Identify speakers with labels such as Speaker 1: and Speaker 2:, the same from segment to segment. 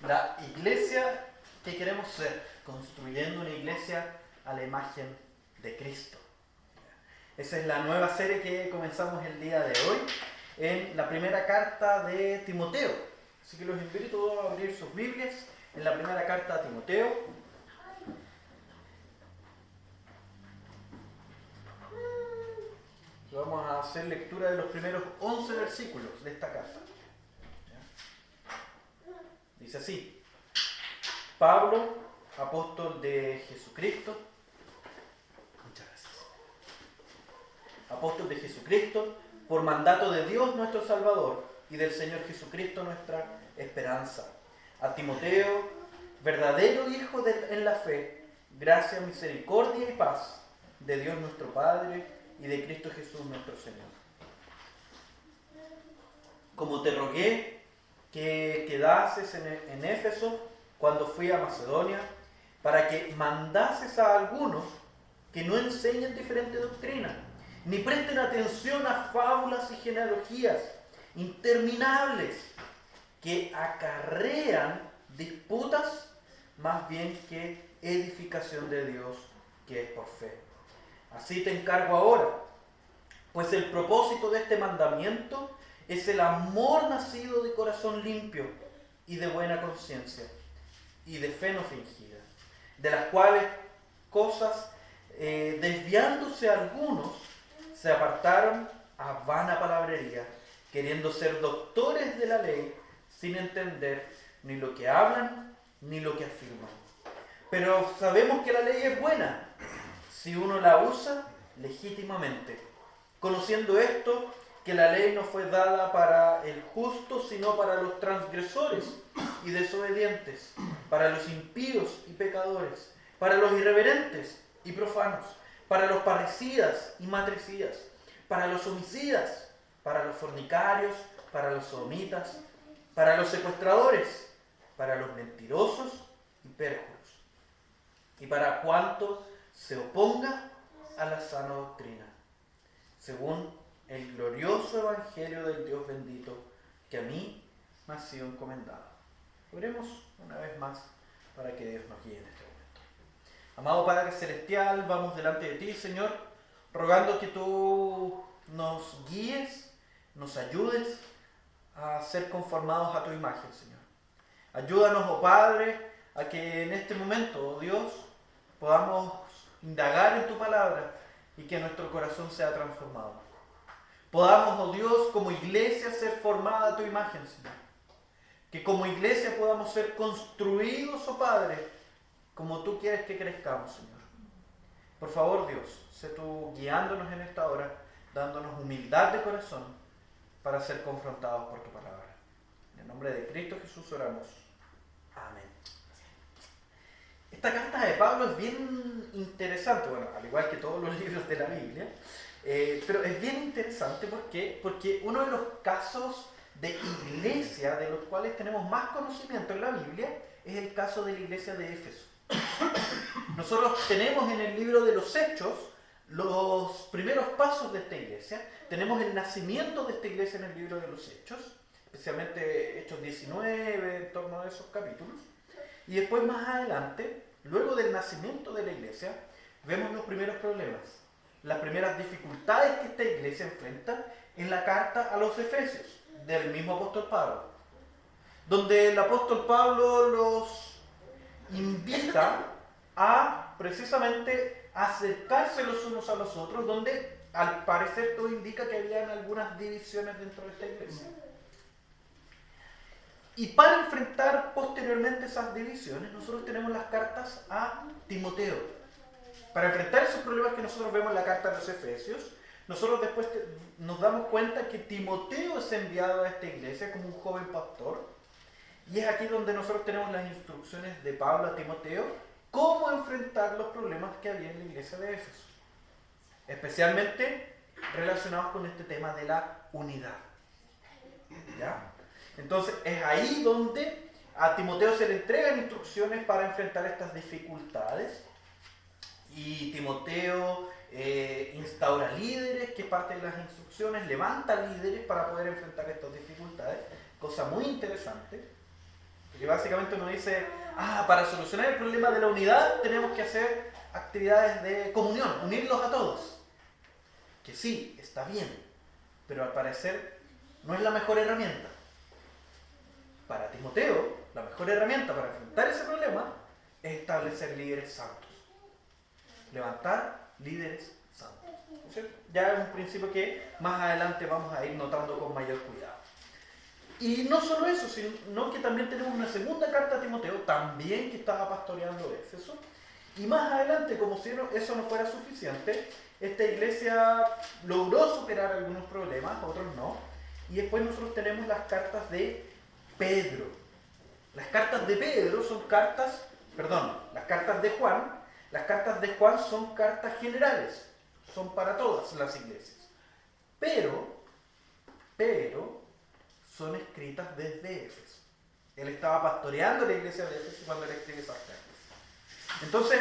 Speaker 1: La iglesia que queremos ser, construyendo una iglesia a la imagen de Cristo. Esa es la nueva serie que comenzamos el día de hoy en la primera carta de Timoteo. Así que los invito a abrir sus Biblias en la primera carta a Timoteo. Vamos a hacer lectura de los primeros 11 versículos de esta carta. Dice así: Pablo, apóstol de Jesucristo. Muchas gracias. Apóstol de Jesucristo, por mandato de Dios nuestro Salvador y del Señor Jesucristo nuestra esperanza. A Timoteo, verdadero hijo en la fe, gracia, misericordia y paz de Dios nuestro Padre y de Cristo Jesús nuestro Señor. Como te rogué que quedases en Éfeso cuando fui a Macedonia, para que mandases a algunos que no enseñen diferente doctrina, ni presten atención a fábulas y genealogías interminables que acarrean disputas más bien que edificación de Dios que es por fe. Así te encargo ahora, pues el propósito de este mandamiento es el amor nacido de corazón limpio y de buena conciencia y de fe no fingida, de las cuales cosas, desviándose algunos, se apartaron a vana palabrería, queriendo ser doctores de la ley, sin entender ni lo que hablan ni lo que afirman. Pero sabemos que la ley es buena si uno la usa legítimamente, conociendo esto, que la ley no fue dada para el justo, sino para los transgresores y desobedientes, para los impíos y pecadores, para los irreverentes y profanos, para los parricidas y matricidas, para los homicidas, para los fornicarios, para los sodomitas, para los secuestradores, para los mentirosos y pérjuros, y para cuanto se oponga a la sana doctrina, según el glorioso evangelio del Dios bendito, que a mí me ha sido encomendado. Oremos una vez más para que Dios nos guíe en este momento. Amado Padre Celestial, vamos delante de ti, Señor, rogando que tú nos guíes, nos ayudes a ser conformados a tu imagen, Señor. Ayúdanos, oh Padre, a que en este momento, oh Dios, podamos indagar en tu palabra y que nuestro corazón sea transformado. Podamos, oh Dios, como iglesia ser formada a tu imagen, Señor. Que como iglesia podamos ser construidos, oh Padre, como tú quieres que crezcamos, Señor. Por favor, Dios, sé tú guiándonos en esta hora, dándonos humildad de corazón para ser confrontados por tu palabra. En el nombre de Cristo Jesús oramos. Amén. Esta carta de Pablo es bien interesante, bueno, al igual que todos los libros de la Biblia, pero es bien interesante porque uno de los casos de iglesia de los cuales tenemos más conocimiento en la Biblia es el caso de la iglesia de Éfeso. Nosotros tenemos en el libro de los Hechos los primeros pasos de esta iglesia, tenemos el nacimiento de esta iglesia en el libro de los Hechos, especialmente Hechos 19, en torno a esos capítulos. Y después más adelante, luego del nacimiento de la iglesia, vemos los primeros problemas, las primeras dificultades que esta iglesia enfrenta en la carta a los Efesios, del mismo apóstol Pablo, donde el apóstol Pablo los invita a precisamente acercarse los unos a los otros, donde al parecer todo indica que habían algunas divisiones dentro de esta iglesia. Y para enfrentar posteriormente esas divisiones, nosotros tenemos las cartas a Timoteo. Para enfrentar esos problemas que nosotros vemos en la carta a los Efesios, nosotros después nos damos cuenta que Timoteo es enviado a esta iglesia como un joven pastor. Y es aquí donde nosotros tenemos las instrucciones de Pablo a Timoteo, cómo enfrentar los problemas que había en la iglesia de Éfeso. Especialmente relacionados con este tema de la unidad. ¿Ya? Entonces es ahí donde a Timoteo se le entregan instrucciones para enfrentar estas dificultades, y Timoteo instaura líderes, que parte de las instrucciones, levanta líderes para poder enfrentar estas dificultades, cosa muy interesante. Porque básicamente uno dice, para solucionar el problema de la unidad tenemos que hacer actividades de comunión, unirlos a todos. Que sí, está bien, pero al parecer no es la mejor herramienta. Para Timoteo, la mejor herramienta para enfrentar ese problema es establecer líderes santos. Levantar líderes santos. ¿Sí? Ya es un principio que más adelante vamos a ir notando con mayor cuidado. Y no solo eso, sino que también tenemos una segunda carta a Timoteo, también que estaba pastoreando Éfeso. Y más adelante, como si eso no fuera suficiente, esta iglesia logró superar algunos problemas, otros no. Y después nosotros tenemos las cartas de Pedro. Las cartas de Pedro son las cartas de Juan. Las cartas de Juan son cartas generales, son para todas las iglesias. Pero son escritas desde Éfeso. Él estaba pastoreando la iglesia de Éfeso cuando él escribe esas cartas. Entonces,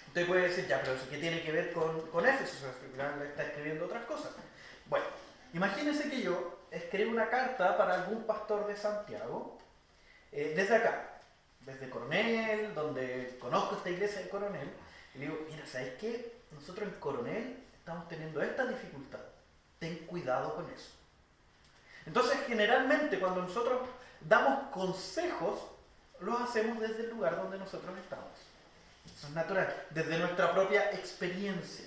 Speaker 1: usted puede decir, ya, pero ¿qué tiene que ver con Éfeso? Le está escribiendo otras cosas. Bueno, imagínense que yo escribo una carta para algún pastor de Santiago, desde acá, desde Coronel, donde conozco esta iglesia de Coronel, y le digo, mira, ¿sabes qué? Nosotros en Coronel estamos teniendo esta dificultad. Ten cuidado con eso. Entonces, generalmente, cuando nosotros damos consejos, los hacemos desde el lugar donde nosotros estamos. Eso es natural, desde nuestra propia experiencia.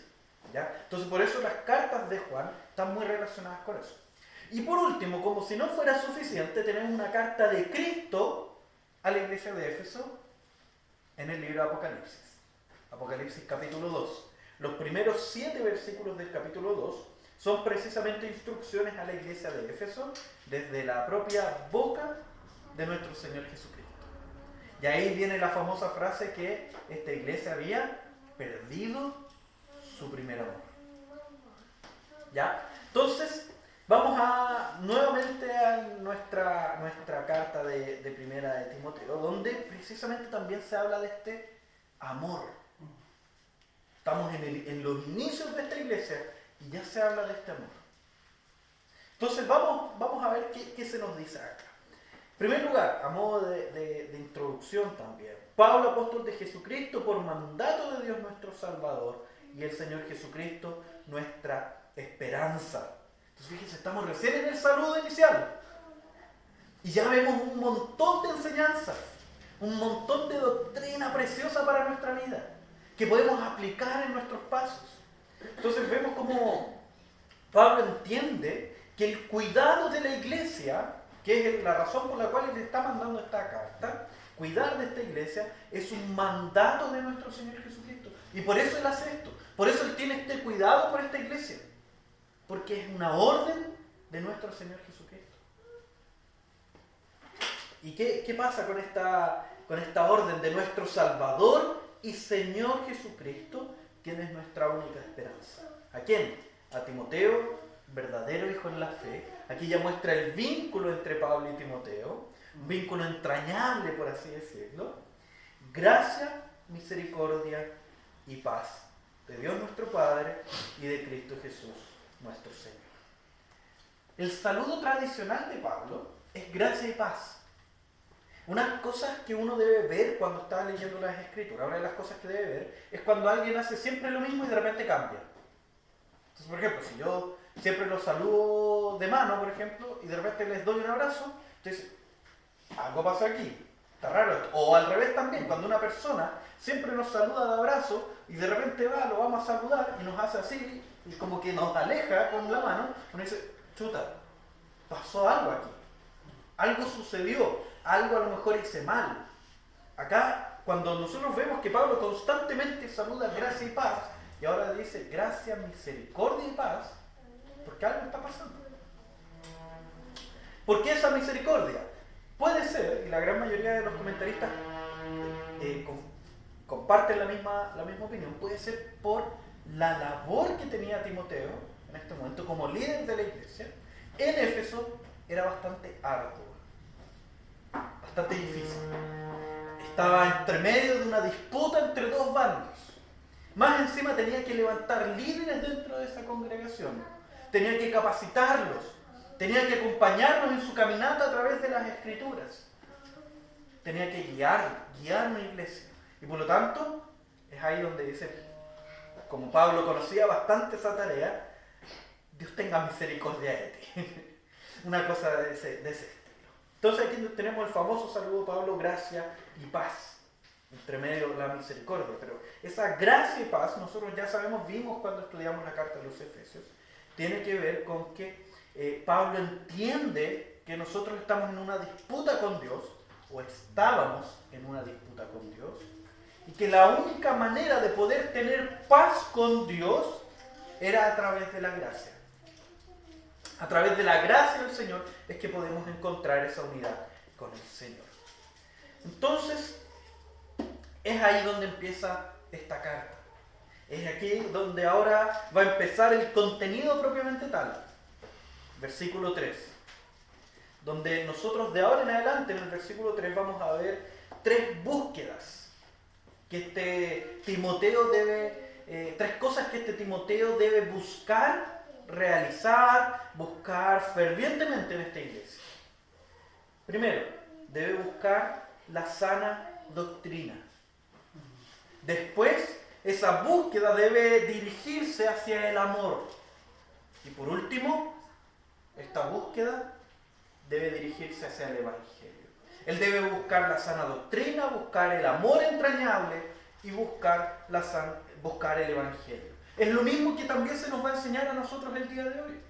Speaker 1: ¿Ya? Entonces, por eso las cartas de Juan están muy relacionadas con eso. Y por último, como si no fuera suficiente, tenemos una carta de Cristo a la iglesia de Éfeso en el libro de Apocalipsis. Apocalipsis capítulo 2. Los primeros 7 versículos del capítulo 2 son precisamente instrucciones a la iglesia de Éfeso desde la propia boca de nuestro Señor Jesucristo. Y ahí viene la famosa frase que esta iglesia había perdido su primer amor. ¿Ya? Entonces, vamos nuevamente a nuestra carta de primera de Timoteo, donde precisamente también se habla de este amor. Estamos en los inicios de esta iglesia y ya se habla de este amor. Entonces vamos a ver qué se nos dice acá. En primer lugar, a modo de introducción también, Pablo, apóstol de Jesucristo, por mandato de Dios nuestro Salvador, y el Señor Jesucristo, nuestra esperanza. Entonces fíjense, estamos recién en el saludo inicial. Y ya vemos un montón de enseñanzas, un montón de doctrina preciosa para nuestra vida, que podemos aplicar en nuestros pasos. Entonces vemos cómo Pablo entiende que el cuidado de la iglesia, que es la razón por la cual él está mandando esta carta, cuidar de esta iglesia es un mandato de nuestro Señor Jesucristo. Y por eso él hace esto. Por eso él tiene este cuidado por esta iglesia. Porque es una orden de nuestro Señor Jesucristo. ¿Y qué pasa con esta orden de nuestro Salvador y Señor Jesucristo, quien es nuestra única esperanza? ¿A quién? A Timoteo, verdadero hijo en la fe. Aquí ya muestra el vínculo entre Pablo y Timoteo, un vínculo entrañable, por así decirlo. Gracia, misericordia y paz de Dios nuestro Padre y de Cristo Jesús nuestro Señor. El saludo tradicional de Pablo es gracia y paz. Unas cosas que uno debe ver cuando está leyendo las Escrituras, una de las cosas que debe ver es cuando alguien hace siempre lo mismo y de repente cambia. Entonces, por ejemplo, si yo siempre los saludo de mano, por ejemplo, y de repente les doy un abrazo, entonces algo pasa aquí, está raro. O al revés también, cuando una persona siempre nos saluda de abrazo y de repente lo vamos a saludar y nos hace así, y como que nos aleja con la mano, uno dice, chuta, pasó algo aquí, algo sucedió, algo a lo mejor hice mal. Acá, cuando nosotros vemos que Pablo constantemente saluda gracia y paz, y ahora dice gracia, misericordia y paz, porque algo está pasando. ¿Por qué esa misericordia? Puede ser, y la gran mayoría de los comentaristas comparten la misma opinión, puede ser por la labor que tenía Timoteo en este momento como líder de la iglesia en Éfeso. Era bastante ardua, bastante difícil. Estaba entre medio de una disputa entre dos bandos. Más encima tenía que levantar líderes dentro de esa congregación, tenía que capacitarlos, tenía que acompañarlos en su caminata a través de las Escrituras. tenía que guiar una iglesia. Y por lo tanto, es ahí donde dice, como Pablo conocía bastante esa tarea, Dios tenga misericordia de ti. Una cosa de ese estilo. Entonces aquí tenemos el famoso saludo de Pablo, gracia y paz. Entre medio la misericordia. Pero esa gracia y paz, nosotros ya sabemos, vimos cuando estudiamos la carta de los Efesios, tiene que ver con que Pablo entiende que nosotros estamos en una disputa con Dios, o estábamos en una disputa con Dios, y que la única manera de poder tener paz con Dios era a través de la gracia. A través de la gracia del Señor es que podemos encontrar esa unidad con el Señor. Entonces, es ahí donde empieza esta carta. Es aquí donde ahora va a empezar el contenido propiamente tal. Versículo 3. Donde nosotros de ahora en adelante, en el versículo 3, vamos a ver 3 búsquedas que este Timoteo debe, 3 cosas que este Timoteo debe buscar, realizar, buscar fervientemente en esta iglesia. Primero, debe buscar la sana doctrina. Después, esa búsqueda debe dirigirse hacia el amor. Y por último, esta búsqueda debe dirigirse hacia el Evangelio. Él debe buscar la sana doctrina, buscar el amor entrañable y buscar el Evangelio. Es lo mismo que también se nos va a enseñar a nosotros el día de hoy.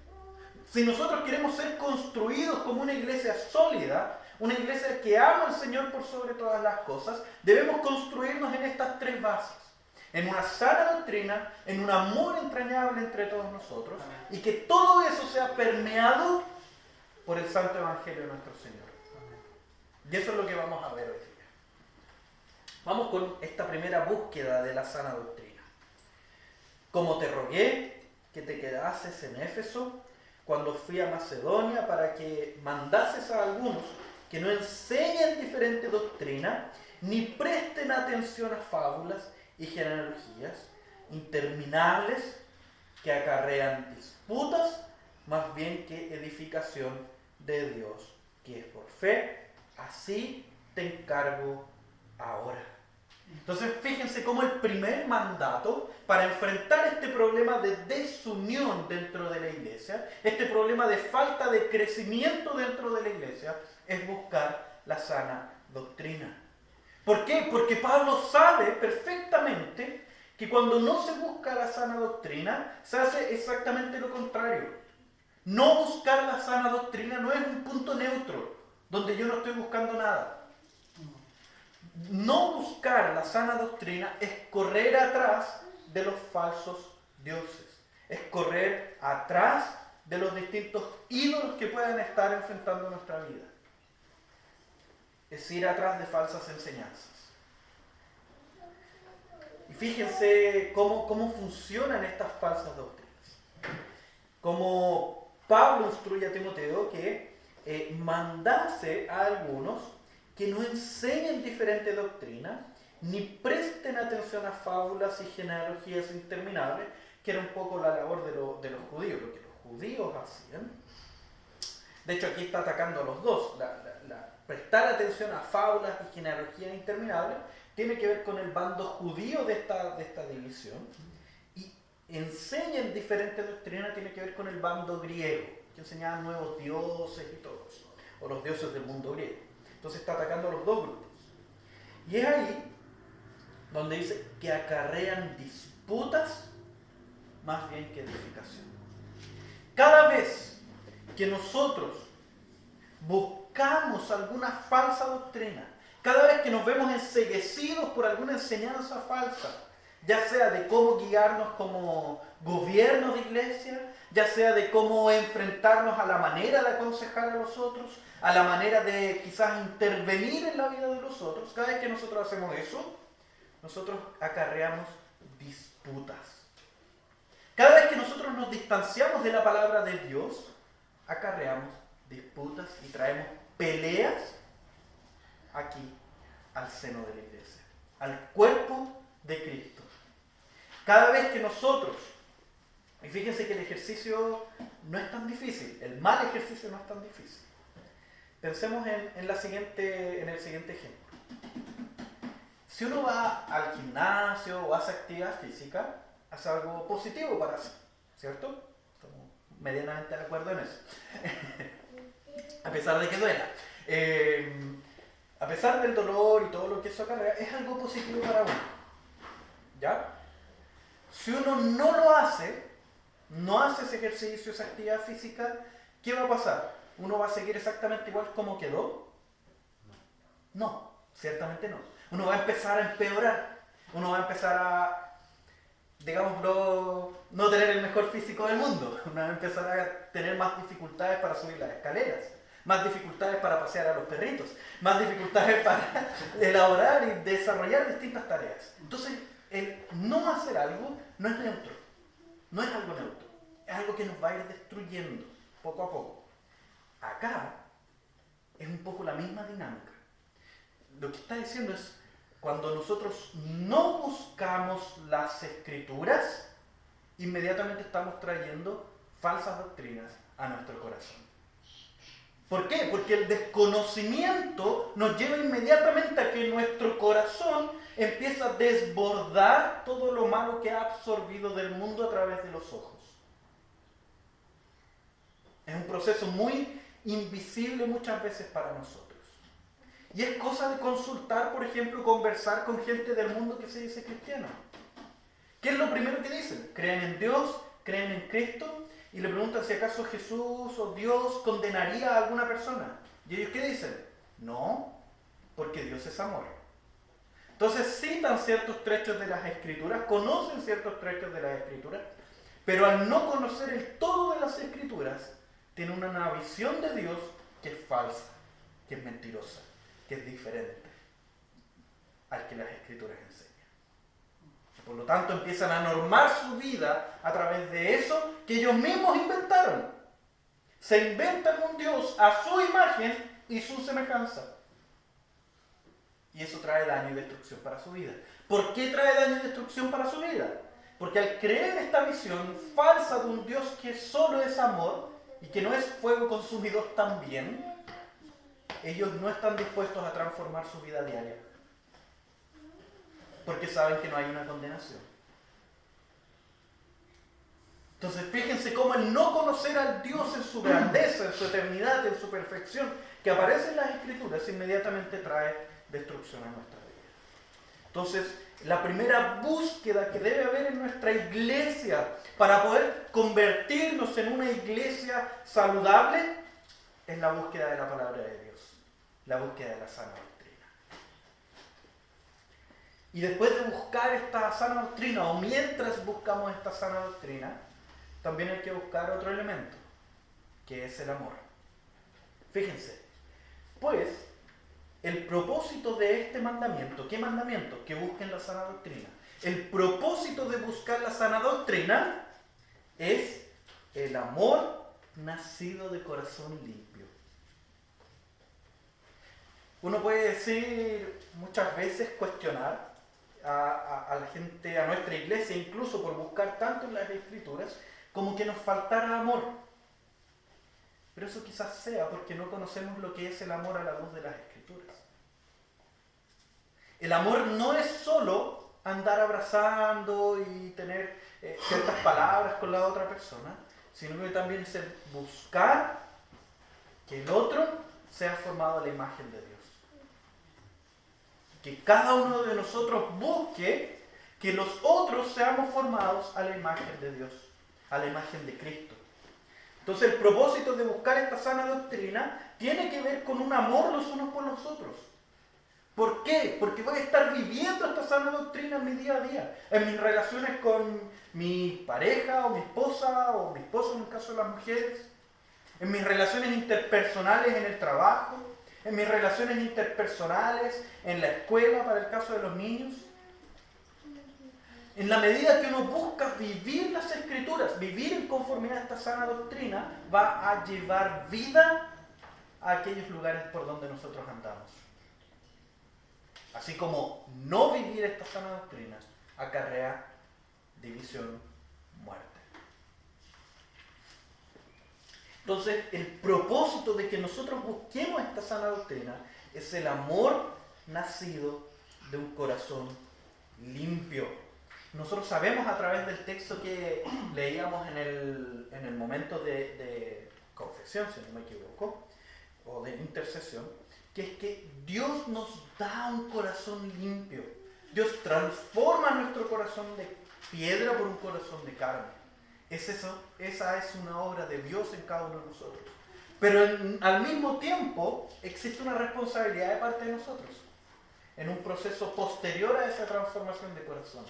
Speaker 1: Si nosotros queremos ser construidos como una iglesia sólida, una iglesia que ama al Señor por sobre todas las cosas, debemos construirnos en estas 3 bases. En una sana doctrina, en un amor entrañable entre todos nosotros, y que todo eso sea permeado por el santo Evangelio de nuestro Señor. Y eso es lo que vamos a ver hoy día. Vamos con esta primera búsqueda de la sana doctrina. Como te rogué que te quedases en Éfeso cuando fui a Macedonia para que mandases a algunos que no enseñen diferente doctrina, ni presten atención a fábulas y genealogías interminables que acarrean disputas, más bien que edificación de Dios, que es por fe. Así te encargo ahora. Entonces, fíjense cómo el primer mandato para enfrentar este problema de desunión dentro de la iglesia, este problema de falta de crecimiento dentro de la iglesia, es buscar la sana doctrina. ¿Por qué? Porque Pablo sabe perfectamente que cuando no se busca la sana doctrina, se hace exactamente lo contrario. No buscar la sana doctrina no es un punto neutro, donde yo no estoy buscando nada. No buscar la sana doctrina es correr atrás de los falsos dioses. Es correr atrás de los distintos ídolos que pueden estar enfrentando nuestra vida. Es ir atrás de falsas enseñanzas. Y fíjense cómo funcionan estas falsas doctrinas. Como Pablo instruye a Timoteo que mandase a algunos que no enseñen diferente doctrina, ni presten atención a fábulas y genealogías interminables, que era un poco la labor de los judíos, lo que los judíos hacían. De hecho, aquí está atacando a los dos. Prestar atención a fábulas y genealogías interminables tiene que ver con el bando judío de esta división. Y enseñan diferente doctrina tiene que ver con el bando griego, que enseñaban nuevos dioses y todo eso, o los dioses del mundo griego. Entonces está atacando a los dos grupos. Y es ahí donde dice que acarrean disputas más bien que edificación. Cada vez que nosotros buscamos alguna falsa doctrina, cada vez que nos vemos enceguecidos por alguna enseñanza falsa, ya sea de cómo guiarnos como gobierno de iglesia, ya sea de cómo enfrentarnos a la manera de aconsejar a los otros, a la manera de quizás intervenir en la vida de los otros, cada vez que nosotros hacemos eso, nosotros acarreamos disputas. Cada vez que nosotros nos distanciamos de la palabra de Dios, acarreamos disputas y traemos peleas aquí al seno de la iglesia, al cuerpo de Cristo. Cada vez que nosotros, y fíjense que el ejercicio no es tan difícil, el mal ejercicio no es tan difícil, Pensemos en el siguiente ejemplo. Si uno va al gimnasio o hace actividad física, hace algo positivo para sí, ¿cierto? Estamos medianamente de acuerdo en eso. A pesar de que duela. A pesar del dolor y todo lo que eso acarrea, es algo positivo para uno. ¿Ya? Si uno no lo hace, no hace ese ejercicio, esa actividad física, ¿qué va a pasar? ¿Uno va a seguir exactamente igual como quedó? No, ciertamente no. Uno va a empezar a empeorar. Uno va a empezar a, digámoslo, no tener el mejor físico del mundo. Uno va a empezar a tener más dificultades para subir las escaleras, más dificultades para pasear a los perritos, más dificultades para elaborar y desarrollar distintas tareas. Entonces, el no hacer algo no es neutro, no es algo neutro, es algo que nos va a ir destruyendo poco a poco. Acá es un poco la misma dinámica. Lo que está diciendo es, cuando nosotros no buscamos las escrituras, inmediatamente estamos trayendo falsas doctrinas a nuestro corazón. ¿Por qué? Porque el desconocimiento nos lleva inmediatamente a que nuestro corazón empieza a desbordar todo lo malo que ha absorbido del mundo a través de los ojos. Es un proceso muy invisible muchas veces para nosotros. Y es cosa de consultar, por ejemplo, conversar con gente del mundo que se dice cristiana. ¿Qué es lo primero que dicen? Creen en Dios, creen en Cristo, y le preguntan si acaso Jesús o Dios condenaría a alguna persona. ¿Y ellos qué dicen? No, porque Dios es amor. Entonces citan ciertos trechos de las Escrituras, conocen ciertos trechos de las Escrituras, pero al no conocer el todo de las Escrituras, tienen una visión de Dios que es falsa, que es mentirosa, que es diferente al que las Escrituras enseñan. Por lo tanto, empiezan a normar su vida a través de eso que ellos mismos inventaron. Se inventan un Dios a su imagen y su semejanza. Y eso trae daño y destrucción para su vida. ¿Por qué trae daño y destrucción para su vida? Porque al creer esta visión falsa de un Dios que solo es amor y que no es fuego consumidor también, ellos no están dispuestos a transformar su vida diaria. Porque saben que no hay una condenación. Entonces fíjense cómo el no conocer al Dios en su grandeza, en su eternidad, en su perfección, que aparece en las Escrituras, inmediatamente trae destrucción a nuestra vida. Entonces, la primera búsqueda que debe haber en nuestra iglesia para poder convertirnos en una iglesia saludable es la búsqueda de la palabra de Dios, la búsqueda de la sana doctrina. Y después de buscar esta sana doctrina, o mientras buscamos esta sana doctrina, también hay que buscar otro elemento, que es el amor. Fíjense, pues, el propósito de este mandamiento, ¿qué mandamiento? Que busquen la sana doctrina. El propósito de buscar la sana doctrina es el amor nacido de corazón limpio. Uno puede decir, muchas veces cuestionar a la gente, a nuestra iglesia, incluso por buscar tanto en las Escrituras, como que nos faltara amor. Pero eso quizás sea porque no conocemos lo que es el amor a la luz de las Escrituras. El amor no es solo andar abrazando y tener ciertas palabras con la otra persona, sino que también es el buscar que el otro sea formado a la imagen de Dios. Que cada uno de nosotros busque que los otros seamos formados a la imagen de Dios, a la imagen de Cristo. Entonces el propósito de buscar esta sana doctrina tiene que ver con un amor los unos por los otros. ¿Por qué? Porque voy a estar viviendo esta sana doctrina en mi día a día, en mis relaciones con mi pareja o mi esposa en el caso de las mujeres, en mis relaciones interpersonales en el trabajo, en mis relaciones interpersonales en la escuela para el caso de los niños. En la medida que uno busca vivir las Escrituras, vivir en conformidad a esta sana doctrina, va a llevar vida a aquellos lugares por donde nosotros andamos. Así como no vivir esta sana doctrina acarrea división, muerte. Entonces, el propósito de que nosotros busquemos esta sana doctrina es el amor nacido de un corazón limpio. Nosotros sabemos a través del texto que leíamos en el momento de confesión, si no me equivoco, o de intercesión, que es que Dios nos da un corazón limpio. Dios transforma nuestro corazón de piedra por un corazón de carne. Esa es una obra de Dios en cada uno de nosotros. Pero al mismo tiempo existe una responsabilidad de parte de nosotros en un proceso posterior a esa transformación de corazón.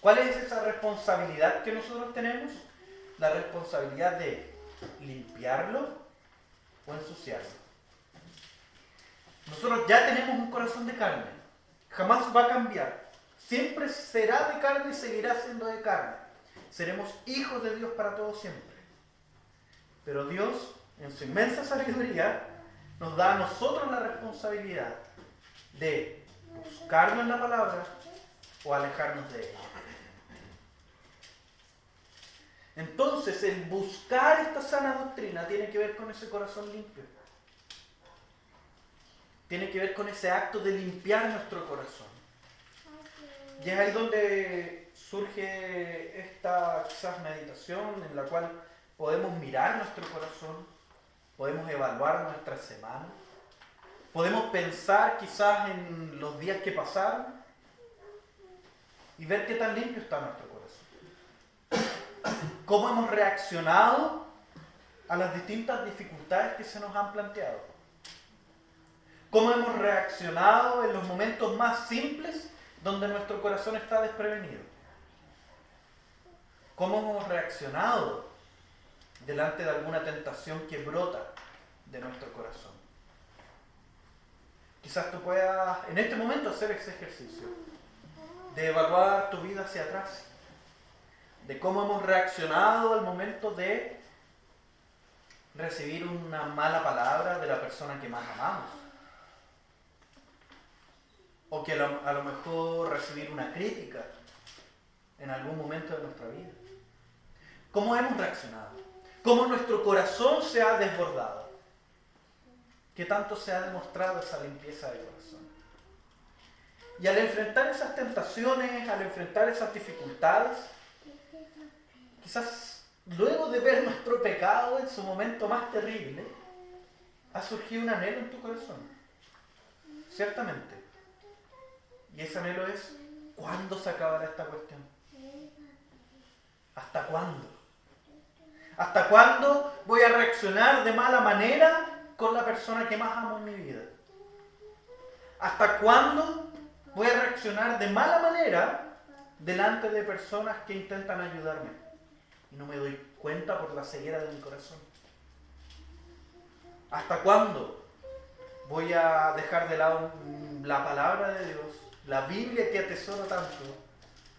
Speaker 1: ¿Cuál es esa responsabilidad que nosotros tenemos? La responsabilidad de limpiarlo o ensuciarlo. Nosotros ya tenemos un corazón de carne. Jamás va a cambiar. Siempre será de carne y seguirá siendo de carne. Seremos hijos de Dios para todo siempre. Pero Dios, en su inmensa sabiduría, nos da a nosotros la responsabilidad de buscarnos en la palabra o alejarnos de ella. Entonces, el buscar esta sana doctrina tiene que ver con ese corazón limpio. Tiene que ver con ese acto de limpiar nuestro corazón. Y es ahí donde surge esta quizás meditación en la cual podemos mirar nuestro corazón, podemos evaluar nuestra semana, podemos pensar quizás en los días que pasaron y ver qué tan limpio está nuestro corazón. Cómo hemos reaccionado a las distintas dificultades que se nos han planteado. Cómo hemos reaccionado en los momentos más simples donde nuestro corazón está desprevenido. Cómo hemos reaccionado delante de alguna tentación que brota de nuestro corazón. Quizás tú puedas en este momento hacer ese ejercicio de evaluar tu vida hacia atrás, de cómo hemos reaccionado al momento de recibir una mala palabra de la persona que más amamos. O que a lo mejor recibir una crítica en algún momento de nuestra vida. ¿Cómo hemos reaccionado? ¿Cómo nuestro corazón se ha desbordado? ¿Qué tanto se ha demostrado esa limpieza del corazón? Y al enfrentar esas tentaciones, al enfrentar esas dificultades, quizás luego de ver nuestro pecado en su momento más terrible, ha surgido un anhelo en tu corazón. Ciertamente. Y ese anhelo es, ¿cuándo se acabará esta cuestión? ¿Hasta cuándo? ¿Hasta cuándo voy a reaccionar de mala manera con la persona que más amo en mi vida? ¿Hasta cuándo voy a reaccionar de mala manera delante de personas que intentan ayudarme? Y no me doy cuenta por la ceguera de mi corazón. ¿Hasta cuándo voy a dejar de lado la palabra de Dios? La Biblia que atesoro tanto,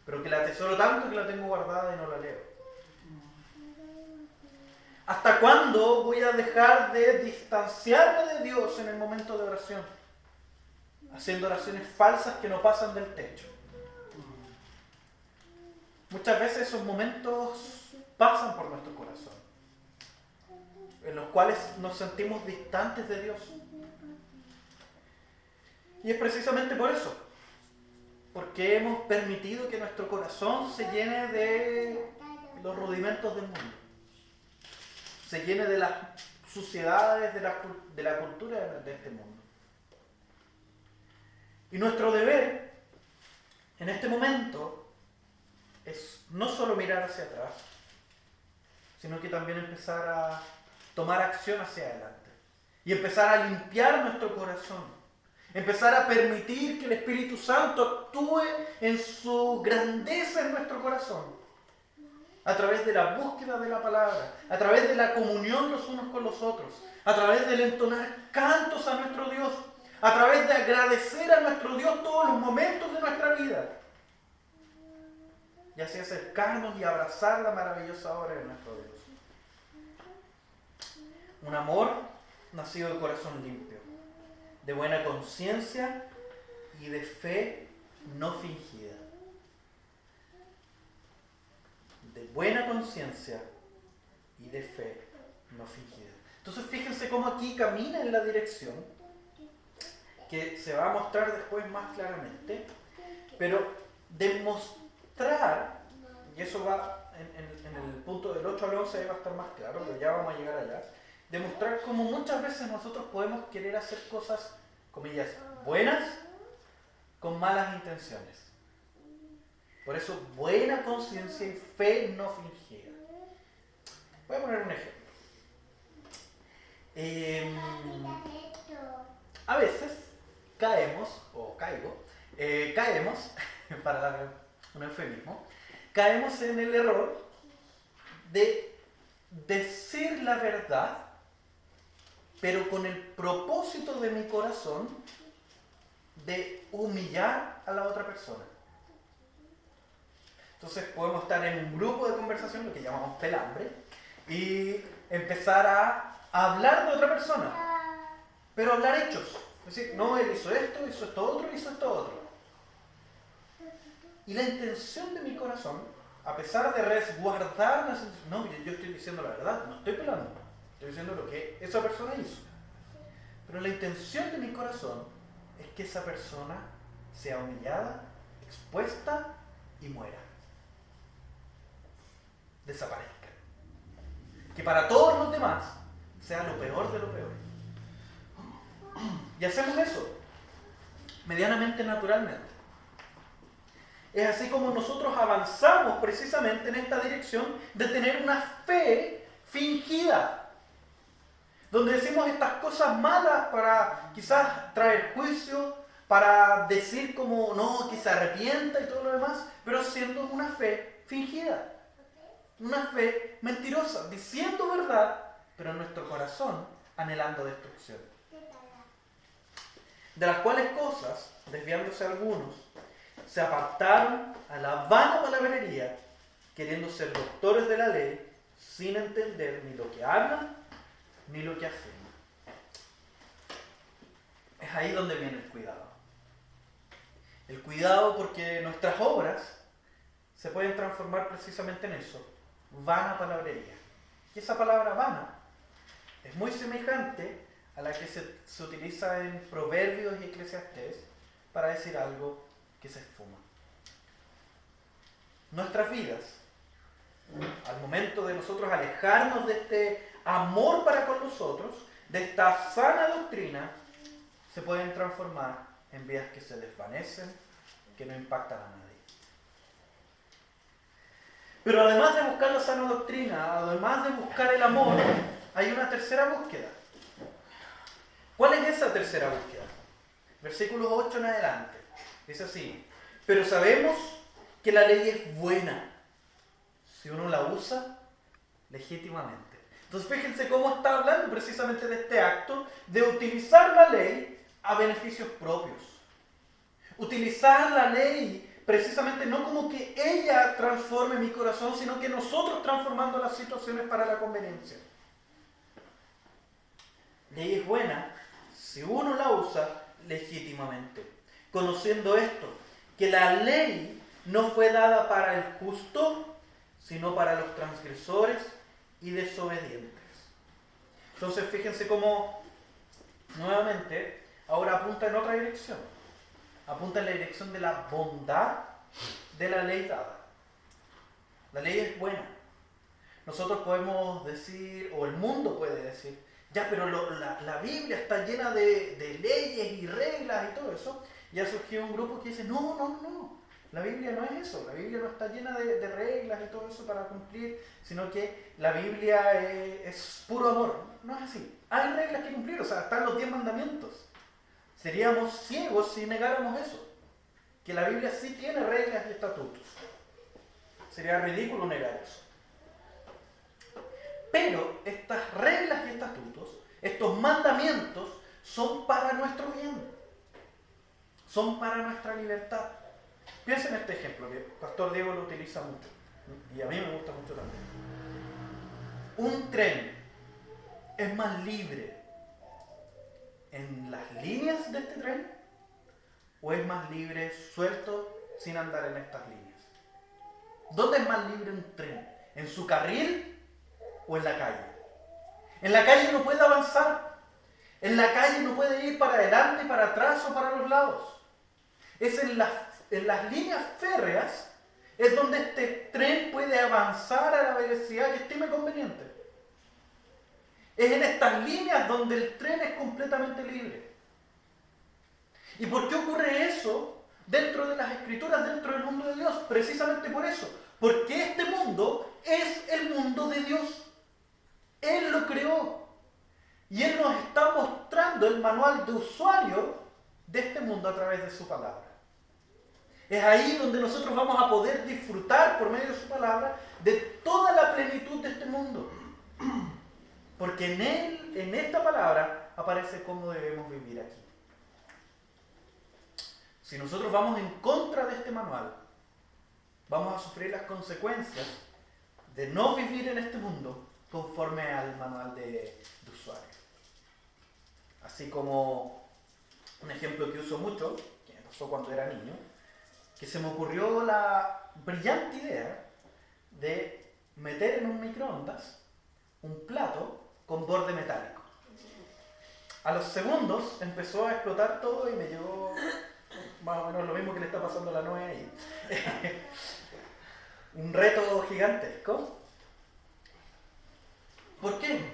Speaker 1: pero que la atesoro tanto que la tengo guardada y no la leo. ¿Hasta cuándo voy a dejar de distanciarme de Dios en el momento de oración? Haciendo oraciones falsas que no pasan del techo. Muchas veces esos momentos pasan por nuestro corazón, en los cuales nos sentimos distantes de Dios. Y es precisamente por eso. Porque hemos permitido que nuestro corazón se llene de los rudimentos del mundo. Se llene de las suciedades de la cultura de este mundo. Y nuestro deber en este momento es no solo mirar hacia atrás, sino que también empezar a tomar acción hacia adelante. Y empezar a limpiar nuestro corazón. Empezar a permitir que el Espíritu Santo actúe en su grandeza en nuestro corazón. A través de la búsqueda de la palabra, a través de la comunión los unos con los otros, a través del entonar cantos a nuestro Dios, a través de agradecer a nuestro Dios todos los momentos de nuestra vida. Y así acercarnos y abrazar la maravillosa obra de nuestro Dios. Un amor nacido de corazón limpio, de buena conciencia y de fe no fingida. De buena conciencia y de fe no fingida. Entonces fíjense cómo aquí camina en la dirección, que se va a mostrar después más claramente, pero demostrar, y eso va en el punto del 8 al 11 va a estar más claro, pero ya vamos a llegar allá, demostrar cómo muchas veces nosotros podemos querer hacer cosas, comillas, buenas, con malas intenciones. Por eso, buena conciencia y fe no fingida. Voy a poner un ejemplo. A veces caemos, o caigo, caemos, para dar un eufemismo, caemos en el error de decir la verdad, pero con el propósito de mi corazón de humillar a la otra persona. Entonces podemos estar en un grupo de conversación, lo que llamamos pelambre, y empezar a hablar de otra persona, pero hablar hechos. Es decir, no, él hizo esto otro, hizo esto otro. Y la intención de mi corazón, a pesar de resguardar las intenciones, no, yo estoy diciendo la verdad, no estoy pelando, estoy diciendo lo que esa persona hizo. Pero la intención de mi corazón es que esa persona sea humillada, expuesta y muera. Desaparezca. Que para todos los demás sea lo peor de lo peor. Y hacemos eso, medianamente naturalmente. Es así como nosotros avanzamos precisamente en esta dirección de tener una fe fingida. Donde decimos estas cosas malas para quizás traer juicio, para decir como no, que se arrepienta y todo lo demás, pero siendo una fe fingida. Una fe mentirosa, diciendo verdad, pero en nuestro corazón anhelando destrucción. De las cuales cosas, desviándose algunos, se apartaron a la vana palabrería, queriendo ser doctores de la ley, sin entender ni lo que hablan, ni lo que afirman. Es ahí donde viene el cuidado. El cuidado porque nuestras obras se pueden transformar precisamente en eso, vana palabrería. Y esa palabra vana es muy semejante a la que se utiliza en Proverbios y Eclesiastés para decir algo que se esfuma. Nuestras vidas, al momento de nosotros alejarnos de este amor para con los otros, de esta sana doctrina, se pueden transformar en vidas que se desvanecen, que no impactan a nadie. Pero además de buscar la sana doctrina, además de buscar el amor, hay una tercera búsqueda. ¿Cuál es esa tercera búsqueda? Versículos 8 en adelante. Dice así: pero sabemos que la ley es buena si uno la usa legítimamente. Entonces fíjense cómo está hablando precisamente de este acto de utilizar la ley a beneficios propios. Utilizar la ley precisamente no como que ella transforme mi corazón, sino que nosotros transformando las situaciones para la conveniencia. Ley es buena si uno la usa legítimamente. Conociendo esto, que la ley no fue dada para el justo, sino para los transgresores y desobedientes. Entonces fíjense cómo nuevamente ahora apunta en otra dirección. Apunta en la dirección de la bondad de la ley dada. La ley es buena. Nosotros podemos decir, o el mundo puede decir, ya, pero la Biblia está llena de leyes y reglas y todo eso. Y ha surgido un grupo que dice, no. La Biblia no es eso. La Biblia no está llena de reglas y todo eso para cumplir, sino que la Biblia es puro amor. No es así. Hay reglas que cumplir, o sea, están los 10 mandamientos. Seríamos ciegos si negáramos eso. Que la Biblia sí tiene reglas y estatutos. Sería ridículo negar eso. Pero estas reglas y estatutos, estos mandamientos, son para nuestro bien. Son para nuestra libertad. Piensen en este ejemplo, que el Pastor Diego lo utiliza mucho. Y a mí me gusta mucho también. Un tren es más libre en las líneas de este tren, o es más libre suelto sin andar en estas líneas. ¿Dónde es más libre un tren? ¿En su carril o en la calle? En la calle no puede avanzar. En la calle no puede ir para adelante, para atrás o para los lados. Es en las líneas férreas es donde este tren puede avanzar a la velocidad que estime conveniente. Es en estas líneas donde el tren es completamente libre. ¿Y por qué ocurre eso dentro de las Escrituras, dentro del mundo de Dios? Precisamente por eso. Porque este mundo es el mundo de Dios. Él lo creó. Y Él nos está mostrando el manual de usuario de este mundo a través de su palabra. Es ahí donde nosotros vamos a poder disfrutar por medio de su palabra de toda la plenitud de este mundo. Porque en él, en esta palabra, aparece cómo debemos vivir aquí. Si nosotros vamos en contra de este manual, vamos a sufrir las consecuencias de no vivir en este mundo conforme al manual de usuario. Así como un ejemplo que uso mucho, que me pasó cuando era niño, que se me ocurrió la brillante idea de meter en un microondas un plato con borde metálico. A los segundos empezó a explotar todo y me llevó más o menos lo mismo que le está pasando a la Noé ahí. Un reto gigantesco. ¿Por qué?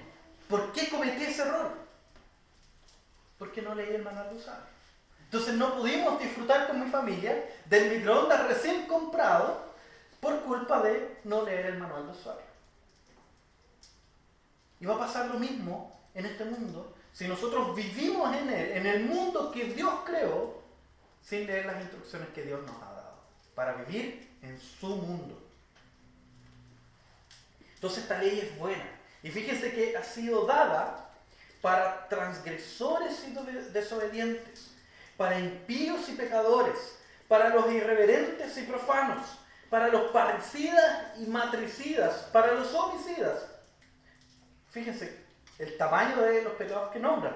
Speaker 1: ¿Por qué cometí ese error? Porque no leí el manual de usuario. Entonces no pudimos disfrutar con mi familia del microondas recién comprado por culpa de no leer el manual de usuario. Y va a pasar lo mismo en este mundo si nosotros vivimos en él, en el mundo que Dios creó, sin leer las instrucciones que Dios nos ha dado, para vivir en su mundo. Entonces esta ley es buena. Y fíjense que ha sido dada para transgresores y desobedientes, para impíos y pecadores, para los irreverentes y profanos, para los parricidas y matricidas, para los homicidas. Fíjense el tamaño de los pecados que nombran.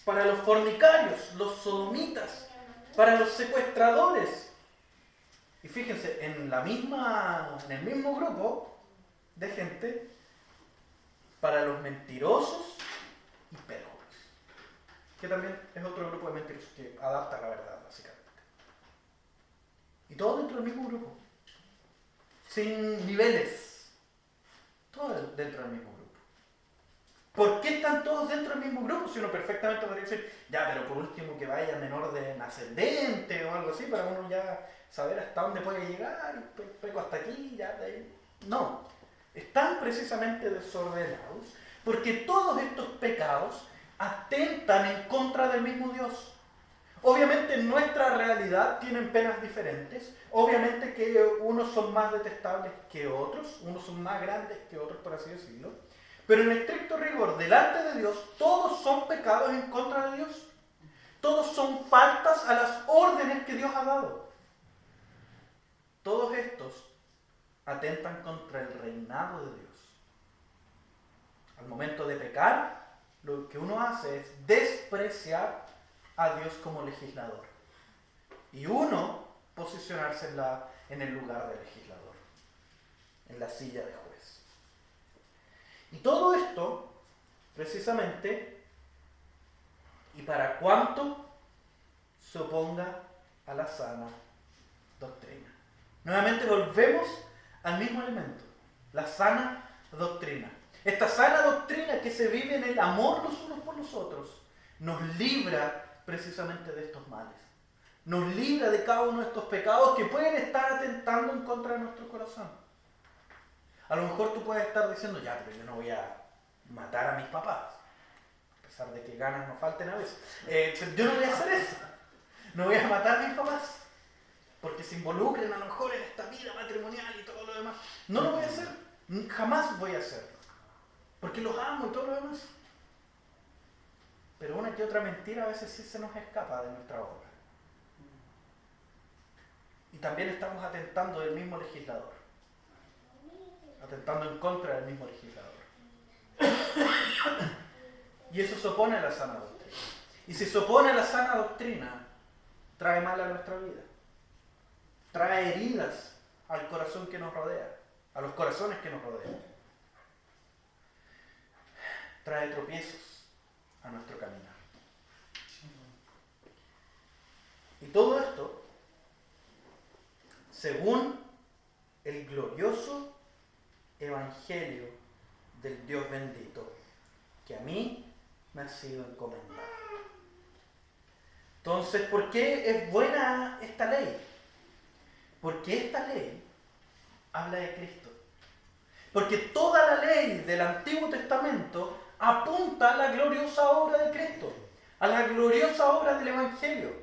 Speaker 1: Para los fornicarios, los sodomitas, para los secuestradores. Y fíjense, en el mismo grupo de gente, para los mentirosos y pecadores. Que también es otro grupo de mentirosos que adapta la verdad, básicamente. Y todo dentro del mismo grupo. Sin niveles. Todo dentro del mismo grupo. ¿Por qué están todos dentro del mismo grupo? Si uno perfectamente podría decir, ya, pero por último que vaya en orden ascendente o algo así, para uno ya saber hasta dónde puede llegar, y peco hasta aquí, ya de ahí. No. Están precisamente desordenados porque todos estos pecados atentan en contra del mismo Dios. Obviamente en nuestra realidad tienen penas diferentes, obviamente que unos son más detestables que otros, unos son más grandes que otros, por así decirlo, pero en estricto rigor, delante de Dios, todos son pecados en contra de Dios. Todos son faltas a las órdenes que Dios ha dado. Todos estos atentan contra el reinado de Dios. Al momento de pecar, lo que uno hace es despreciar a Dios como legislador. Y uno posicionarse en el lugar de legislador, en la silla de juez. Y todo esto, precisamente, ¿y para cuánto se oponga a la sana doctrina? Nuevamente volvemos al mismo elemento, la sana doctrina. Esta sana doctrina que se vive en el amor los unos por los otros, nos libra precisamente de estos males. Nos libra de cada uno de estos pecados que pueden estar atentando en contra de nuestro corazón. A lo mejor tú puedes estar diciendo, ya, pero yo no voy a matar a mis papás, a pesar de que ganas no falten a veces. Yo no voy a hacer eso. No voy a matar a mis papás, porque se involucren a lo mejor en esta vida matrimonial y todo lo demás. No lo voy a hacer. Jamás voy a hacerlo. Porque los amo y todo lo demás. Pero una que otra mentira a veces sí se nos escapa de nuestra boca. Y también estamos atentando del mismo legislador. Atentando en contra del mismo legislador. Y eso se opone a la sana doctrina. Y si se opone a la sana doctrina, trae mal a nuestra vida. Trae heridas al corazón que nos rodea, a los corazones que nos rodean. trae tropiezos a nuestro caminar. Y todo esto, según el glorioso Evangelio del Dios bendito, que a mí me ha sido encomendado. Entonces, ¿por qué es buena esta ley? Porque esta ley habla de Cristo. Porque toda la ley del Antiguo Testamento apunta a la gloriosa obra de Cristo, a la gloriosa obra del Evangelio.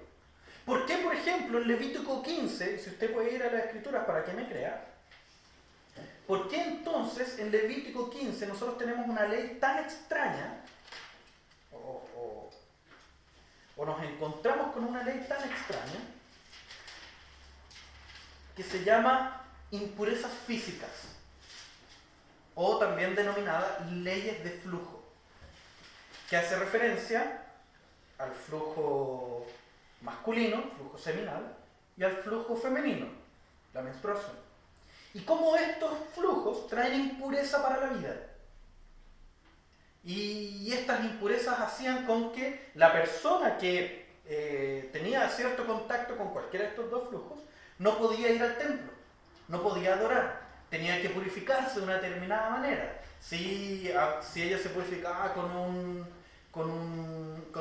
Speaker 1: ¿Por qué, por ejemplo, en Levítico 15, si usted puede ir a las Escrituras para que me crea, por qué entonces en Levítico 15 nosotros tenemos una ley tan extraña, o nos encontramos con una ley tan extraña, que se llama impurezas físicas, o también denominada leyes de flujo, que hace referencia al flujo masculino, flujo seminal, y al flujo femenino, la menstruación. Y cómo estos flujos traen impureza para la vida. Y estas impurezas hacían con que la persona que tenía cierto contacto con cualquiera de estos dos flujos no podía ir al templo, no podía adorar, tenía que purificarse de una determinada manera. Si ella se purificaba con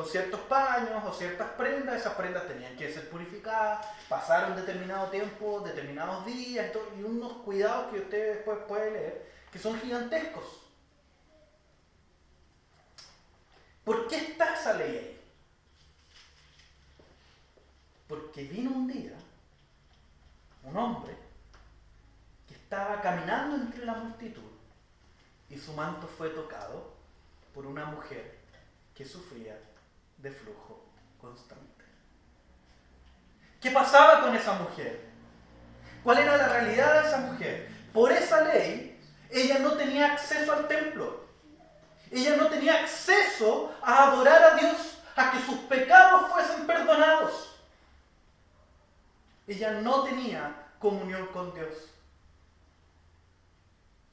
Speaker 1: ciertos paños o ciertas prendas, esas prendas tenían que ser purificadas, pasar un determinado tiempo, determinados días, y unos cuidados que usted después puede leer, que son gigantescos. ¿Por qué está esa ley ahí? Porque vino un día un hombre que estaba caminando entre la multitud y su manto fue tocado por una mujer que sufría de flujo constante. ¿Qué pasaba con esa mujer? ¿Cuál era la realidad de esa mujer? Por esa ley, ella no tenía acceso al templo. Ella no tenía acceso a adorar a Dios, a que sus pecados fuesen perdonados. Ella no tenía comunión con Dios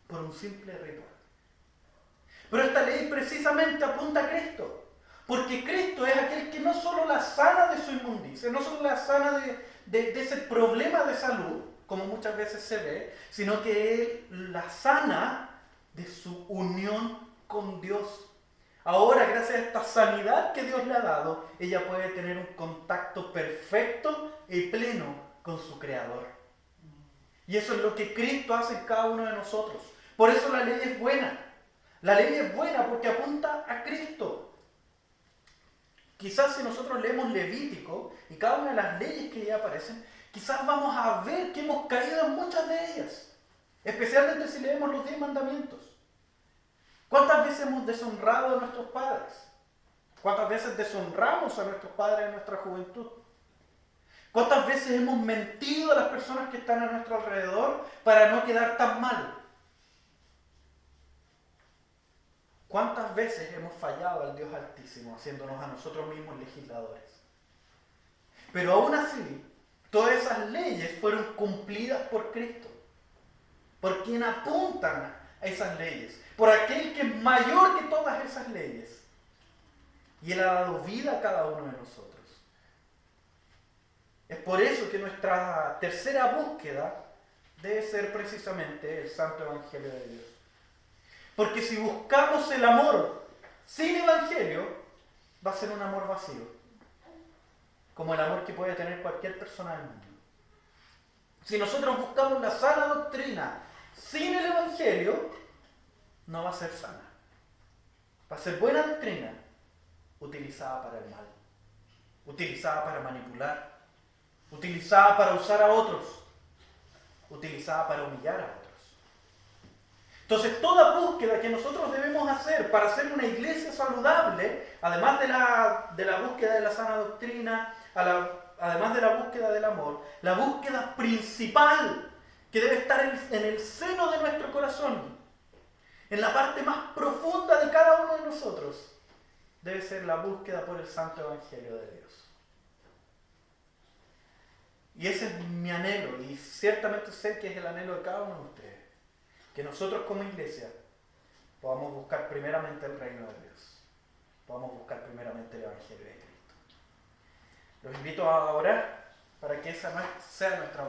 Speaker 1: por un simple ritual. Pero esta ley precisamente apunta a Cristo, porque Cristo es aquel que no solo la sana de su inmundicia, no solo la sana de ese problema de salud, como muchas veces se ve, sino que Él la sana de su unión con Dios. Ahora, gracias a esta sanidad que Dios le ha dado, ella puede tener un contacto perfecto y pleno con su Creador. Y eso es lo que Cristo hace en cada uno de nosotros. Por eso la ley es buena. La ley es buena porque apunta a Cristo. Quizás si nosotros leemos Levítico y cada una de las leyes que ahí aparecen, quizás vamos a ver que hemos caído en muchas de ellas. Especialmente si leemos los 10 mandamientos. ¿Cuántas veces hemos deshonrado a nuestros padres? ¿Cuántas veces deshonramos a nuestros padres en nuestra juventud? ¿Cuántas veces hemos mentido a las personas que están a nuestro alrededor para no quedar tan mal? ¿Cuántas veces hemos fallado al Dios Altísimo, haciéndonos a nosotros mismos legisladores? Pero aún así, todas esas leyes fueron cumplidas por Cristo, por quien apuntan a esas leyes, por aquel que es mayor que todas esas leyes. Y Él ha dado vida a cada uno de nosotros. Es por eso que nuestra tercera búsqueda debe ser precisamente el Santo Evangelio de Dios. Porque si buscamos el amor sin Evangelio, va a ser un amor vacío, como el amor que puede tener cualquier persona del mundo. Si nosotros buscamos la sana doctrina sin el Evangelio, no va a ser sana. Va a ser buena doctrina, utilizada para el mal, utilizada para manipular, utilizada para usar a otros, utilizada para humillar a otros. Entonces, toda búsqueda que nosotros debemos hacer para ser una iglesia saludable, además de la búsqueda de la sana doctrina, además de la búsqueda del amor, la búsqueda principal que debe estar en el seno de nuestro corazón, en la parte más profunda de cada uno de nosotros, debe ser la búsqueda por el Santo Evangelio de Dios. Y ese es mi anhelo, y ciertamente sé que es el anhelo de cada uno de ustedes. Que nosotros como iglesia podamos buscar primeramente el reino de Dios, podamos buscar primeramente el Evangelio de Cristo. Los invito a orar para que esa sea nuestra